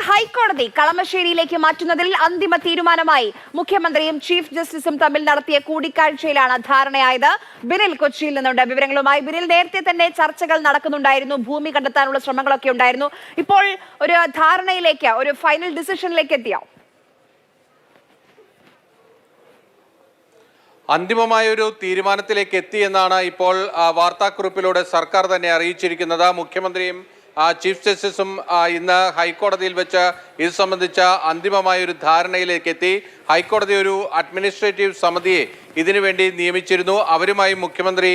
ഹൈക്കോടതി കളമശ്ശേരിയിലേക്ക് മാറ്റുന്നതിൽ അന്തിമ തീരുമാനമായി. മുഖ്യമന്ത്രിയും ചീഫ് ജസ്റ്റിസും തമ്മിൽ നടത്തിയ കൂടിക്കാഴ്ചയിലാണ് ധാരണയായത്. ബിനിൽ കൊച്ചിയിൽ നിന്നുണ്ട് വിവരങ്ങളുമായി. ബിനിൽ, നേരത്തെ തന്നെ ചർച്ചകൾ നടക്കുന്നുണ്ടായിരുന്നു, ഭൂമി കണ്ടെത്താനുള്ള ശ്രമങ്ങളൊക്കെ ഉണ്ടായിരുന്നു. ഇപ്പോൾ ഒരു ധാരണയിലേക്ക്, ഒരു ഫൈനൽ ഡിസിഷനിലേക്ക് എത്തിയോ? അന്തിമമായ ഒരു തീരുമാനത്തിലേക്ക് എത്തിയെന്നാണ് ഇപ്പോൾ വാർത്താക്കുറിപ്പിലൂടെ സർക്കാർ തന്നെ അറിയിച്ചിരിക്കുന്നത്. മുഖ്യമന്ത്രിയും ചീഫ് ജസ്റ്റിസും ഇന്ന് ഹൈക്കോടതിയിൽ വെച്ച് ഇത് സംബന്ധിച്ച അന്തിമമായ ഒരു ധാരണയിലേക്ക് എത്തി. ഹൈക്കോടതി ഒരു അഡ്മിനിസ്ട്രേറ്റീവ് സമിതിയെ ഇതിനുവേണ്ടി നിയമിച്ചിരുന്നു. അവരുമായി മുഖ്യമന്ത്രി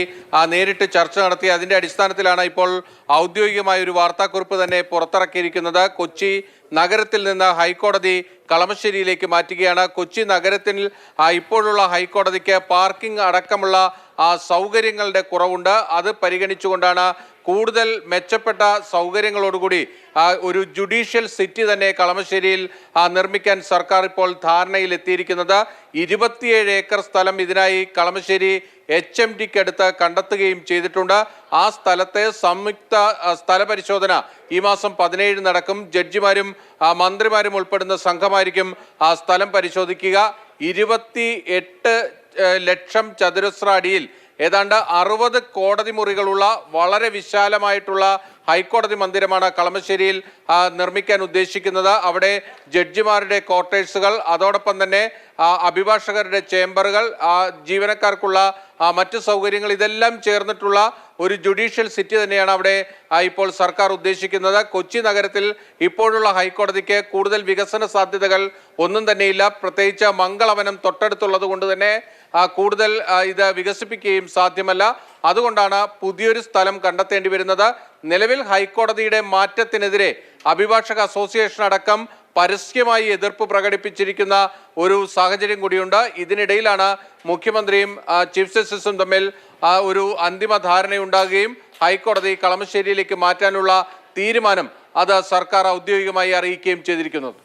നേരിട്ട് ചർച്ച നടത്തി. അതിന്റെ അടിസ്ഥാനത്തിലാണ് ഇപ്പോൾ ഔദ്യോഗികമായ ഒരു വാർത്താക്കുറിപ്പ് തന്നെ പുറത്തിറക്കിയിരിക്കുന്നത്. കൊച്ചി നഗരത്തിൽ നിന്ന് ഹൈക്കോടതി കളമശ്ശേരിയിലേക്ക് മാറ്റുകയാണ്. കൊച്ചി നഗരത്തിൽ ഇപ്പോഴുള്ള ഹൈക്കോടതിക്ക് പാർക്കിംഗ് അടക്കമുള്ള സൗകര്യങ്ങളുടെ കുറവുണ്ട്. അത് പരിഗണിച്ചുകൊണ്ടാണ് കൂടുതൽ മെച്ചപ്പെട്ട സൗകര്യങ്ങളോടുകൂടി ഒരു ജുഡീഷ്യൽ സിറ്റി തന്നെ കളമശ്ശേരിയിൽ നിർമ്മിക്കാൻ സർക്കാർ ഇപ്പോൾ ധാരണയിൽ എത്തിയിരിക്കുന്നത്. 27 ഏക്കർ സ്ഥലം ഇതിനായി കളമശ്ശേരി HMDക്ക് അടുത്ത് കണ്ടെത്തുകയും ചെയ്തിട്ടുണ്ട്. ആ സ്ഥലത്തെ സംയുക്ത സ്ഥല പരിശോധന ഈ മാസം 17 നടക്കും. ജഡ്ജിമാരും മന്ത്രിമാരും ഉൾപ്പെടുന്ന സംഘമായിരിക്കും ആ സ്ഥലം പരിശോധിക്കുക. 28 ലക്ഷം ചതുരശ്ര അടിയിൽ ഏതാണ്ട് 60 കോടതി മുറികളുള്ള വളരെ വിശാലമായിട്ടുള്ള ഹൈക്കോടതി മന്ദിരമാണ് കളമശ്ശേരിയിൽ നിർമ്മിക്കാൻ ഉദ്ദേശിക്കുന്നത്. അവിടെ ജഡ്ജിമാരുടെ ക്വാർട്ടേഴ്സുകൾ, അതോടൊപ്പം തന്നെ അഭിഭാഷകരുടെ ചേംബറുകൾ, ജീവനക്കാർക്കുള്ള മറ്റ് സൗകര്യങ്ങൾ, ഇതെല്ലാം ചേർന്നിട്ടുള്ള ഒരു ജുഡീഷ്യൽ സിറ്റി തന്നെയാണ് അവിടെ ഇപ്പോൾ സർക്കാർ ഉദ്ദേശിക്കുന്നത്. കൊച്ചി നഗരത്തിൽ ഇപ്പോഴുള്ള ഹൈക്കോടതിക്ക് കൂടുതൽ വികസന സാധ്യതകൾ ഒന്നും തന്നെയില്ല. പ്രത്യേകിച്ച് മംഗളവനം തൊട്ടടുത്തുള്ളത് കൊണ്ട് തന്നെ കൂടുതൽ ഇത് വികസിപ്പിക്കുകയും സാധ്യമല്ല. അതുകൊണ്ടാണ് പുതിയൊരു സ്ഥലം കണ്ടെത്തേണ്ടി വരുന്നത്. നിലവിൽ ഹൈക്കോടതിയുടെ മാറ്റത്തിനെതിരെ അഭിഭാഷക അസോസിയേഷൻ അടക്കം പരസ്യമായി എതിർപ്പ് പ്രകടിപ്പിച്ചിരിക്കുന്ന ഒരു സാഹചര്യം കൂടിയുണ്ട്. ഇതിനിടയിലാണ് മുഖ്യമന്ത്രിയും ചീഫ് ജസ്റ്റിസും തമ്മിൽ ഒരു അന്തിമ ധാരണയുണ്ടാകുകയും ഹൈക്കോടതി കളമശ്ശേരിയിലേക്ക് മാറ്റാനുള്ള തീരുമാനം അത് സർക്കാർ ഔദ്യോഗികമായി അറിയിക്കുകയും ചെയ്തിരിക്കുന്നത്.